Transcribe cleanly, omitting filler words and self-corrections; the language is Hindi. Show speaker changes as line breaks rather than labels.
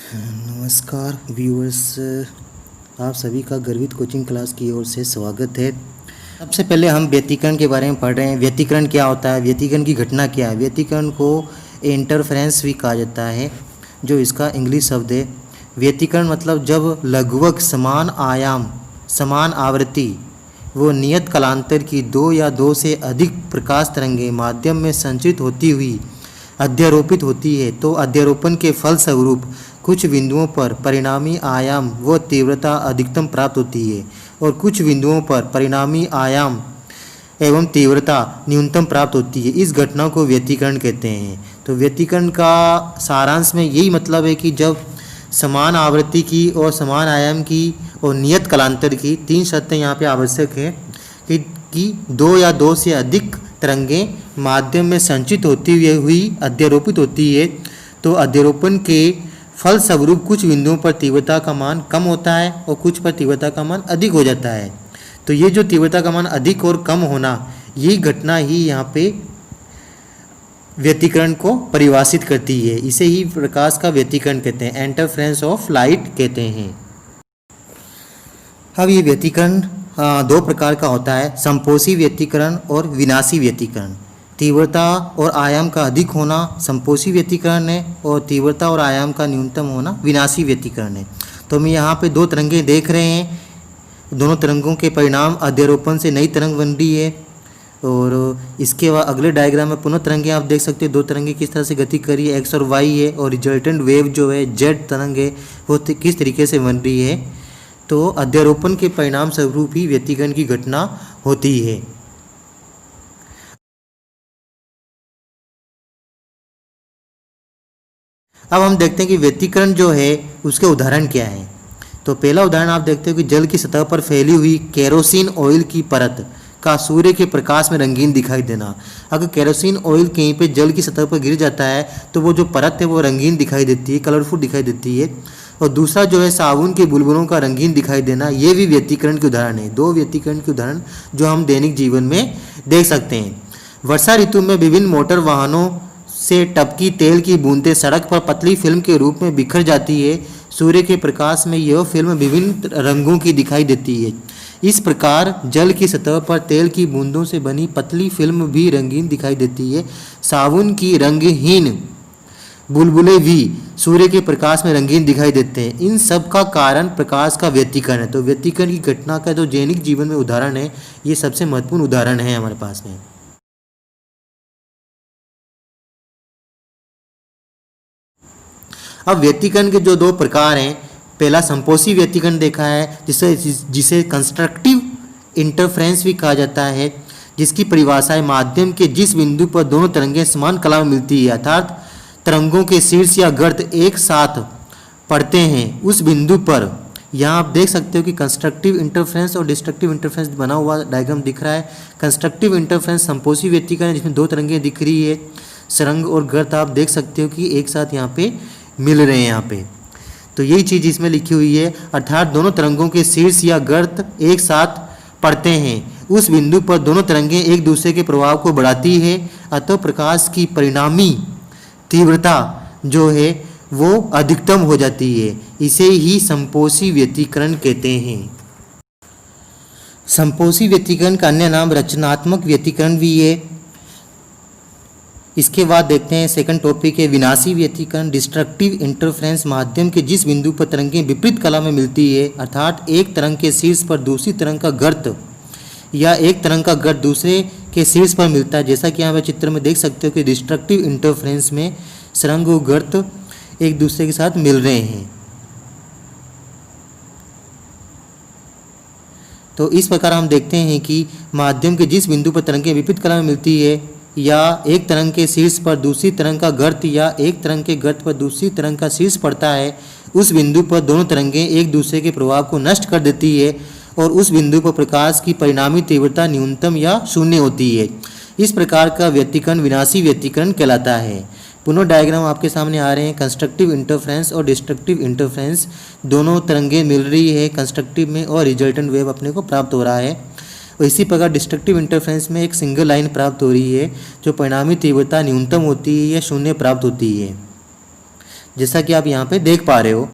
नमस्कार व्यूअर्स, आप सभी का गर्वित कोचिंग क्लास की ओर से स्वागत है। सबसे पहले हम व्यतिकरण के बारे में पढ़ रहे हैं। व्यतिकरण क्या होता है, व्यतिकरण की घटना क्या है। व्यतिकरण को इंटरफेरेंस भी कहा जाता है, जो इसका इंग्लिश शब्द है। व्यतिकरण मतलब जब लगभग समान आयाम, समान आवृत्ति वो नियत कालांतर की दो या दो से अधिक प्रकाश तरंगें माध्यम में संचित होती हुई अध्यारोपित होती है, तो अध्यारोपण के फलस्वरूप कुछ बिंदुओं पर परिणामी आयाम व तीव्रता अधिकतम प्राप्त होती है और कुछ बिंदुओं पर परिणामी आयाम एवं तीव्रता न्यूनतम प्राप्त होती है। इस घटना को व्यतिकरण कहते हैं। तो व्यतिकरण का सारांश में यही मतलब है कि जब समान आवृत्ति की और समान आयाम की और नियत कालांतर की, तीन शर्तें यहाँ पे आवश्यक है कि दो या दो से अधिक तरंगें माध्यम में संचित होती हुई अध्यारोपित होती है, तो अध्यारोपण के फलस्वरूप कुछ बिंदुओं पर तीव्रता का मान कम होता है और कुछ पर तीव्रता का मान अधिक हो जाता है। तो ये जो तीव्रता का मान अधिक और कम होना, ये घटना ही यहाँ पे व्यतिकरण को परिभाषित करती है। इसे ही प्रकाश का व्यतिकरण कहते हैं, इंटरफेरेंस ऑफ लाइट कहते हैं। अब ये व्यतिकरण दो प्रकार का होता है, संपोषी व्यतिकरण और विनाशी व्यतिकरण। तीव्रता और आयाम का अधिक होना संपोषी व्यतिकरण है और तीव्रता और आयाम का न्यूनतम होना विनाशी व्यतिकरण है। तो हम यहाँ पे दो तरंगें देख रहे हैं। दोनों तरंगों के परिणाम अध्यारोपण से नई तरंग बन रही है और इसके बाद अगले डायग्राम में पुनः तरंगें आप देख सकते हैं। दो तरंगें किस तरह से गति कर रही है, एक्स और वाई है, और रिजल्टेंट वेव जो है जेड तरंग है वो किस तरीके से बन रही है। तो अध्यारोपण के परिणाम स्वरूप ही व्यतिकरण की घटना होती है। अब हम देखते हैं कि व्यतिकरण जो है उसके उदाहरण क्या है। तो पहला उदाहरण आप देखते हो कि जल की सतह पर फैली हुई केरोसिन ऑयल की परत का सूर्य के प्रकाश में रंगीन दिखाई देना। अगर केरोसिन ऑयल कहीं पे जल की सतह पर गिर जाता है तो वो जो परत है वो रंगीन दिखाई देती है, कलरफुल दिखाई देती है। और दूसरा जो है साबुन के बुलबुलों का रंगीन दिखाई देना, ये भी व्यतिकरण के उदाहरण है। दो व्यतिकरण के उदाहरण जो हम दैनिक जीवन में देख सकते हैं। वर्षा ऋतु में विभिन्न मोटर वाहनों से टपकी तेल की बूंदें सड़क पर पतली फिल्म के रूप में बिखर जाती है। सूर्य के प्रकाश में यह फिल्म विभिन्न रंगों की दिखाई देती है। इस प्रकार जल की सतह पर तेल की बूंदों से बनी पतली फिल्म भी रंगीन दिखाई देती है। साबुन की रंगहीन बुलबुले भी सूर्य के प्रकाश में रंगीन दिखाई देते हैं। इन सब का कारण प्रकाश का व्यतिकरण है। तो व्यतिकरण की घटना का जो दैनिक जीवन में उदाहरण है, ये सबसे महत्वपूर्ण उदाहरण है हमारे पास में। अब व्यतिकरण के जो दो प्रकार हैं, पहला संपोषी व्यतिकरण देखा है जिसे कंस्ट्रक्टिव इंटरफेरेंस भी कहा जाता है, जिसकी परिभाषा है माध्यम के जिस बिंदु पर दोनों तरंगें समान कला में मिलती है, अर्थात तरंगों के शीर्ष या गर्त एक साथ पड़ते हैं, उस बिंदु पर। यहाँ आप देख सकते हो कि कंस्ट्रक्टिव इंटरफेरेंस और डिस्ट्रक्टिव इंटरफेरेंस बना हुआ डायग्राम दिख रहा है। कंस्ट्रक्टिव इंटरफेरेंस संपोषी व्यतिकरण है जिसमें दो तरंगें दिख रही है, सरंग और गर्त आप देख सकते हो कि एक साथ यहाँ पे मिल रहे हैं यहाँ पे। तो यही चीज़ इसमें लिखी हुई है, अर्थात दोनों तरंगों के शीर्ष या गर्त एक साथ पड़ते हैं, उस बिंदु पर दोनों तरंगें एक दूसरे के प्रभाव को बढ़ाती है, अतः प्रकाश की परिणामी तीव्रता जो है वो अधिकतम हो जाती है। इसे ही संपोषी व्यतिकरण कहते हैं। संपोषी व्यतिकरण का अन्य नाम रचनात्मक व्यतिकरण भी है। इसके बाद देखते हैं सेकंड टॉपिक है विनाशी व्यतिकरण। डिस्ट्रक्टिव इंटरफेरेंस माध्यम के जिस बिंदु पर तरंगें विपरीत कला में मिलती है, अर्थात एक तरंग के शीर्ष पर दूसरी तरंग का गर्त या एक तरंग का गर्त दूसरे के शीर्ष पर मिलता है। जैसा कि यहाँ पे चित्र में देख सकते हो कि डिस्ट्रक्टिव इंटरफेरेंस में सरंग और गर्त एक दूसरे के साथ मिल रहे हैं। तो इस प्रकार हम देखते हैं कि माध्यम के जिस बिंदु पर तरंगें विपरीत कला में मिलती है, या एक तरंग के शीर्ष पर दूसरी तरंग का गर्त या एक तरंग के गर्त पर दूसरी तरंग का शीर्ष पड़ता है, उस बिंदु पर दोनों तरंगें एक दूसरे के प्रभाव को नष्ट कर देती है और उस बिंदु पर प्रकाश की परिणामी तीव्रता न्यूनतम या शून्य होती है। इस प्रकार का व्यतिकरण विनाशी व्यतिकरण कहलाता है। पुनः डायग्राम आपके सामने आ रहे हैं। कंस्ट्रक्टिव इंटरफेरेंस और डिस्ट्रक्टिव इंटरफेरेंस, दोनों तरंगें मिल रही है कंस्ट्रक्टिव में और रिजल्टेंट वेव अपने को प्राप्त हो रहा है। और इसी प्रकार डिस्ट्रक्टिव इंटरफेरेंस में एक सिंगल लाइन प्राप्त हो रही है जो परिणामी तीव्रता न्यूनतम होती है या शून्य प्राप्त होती है। जैसा कि आप यहाँ पे देख पा रहे हो।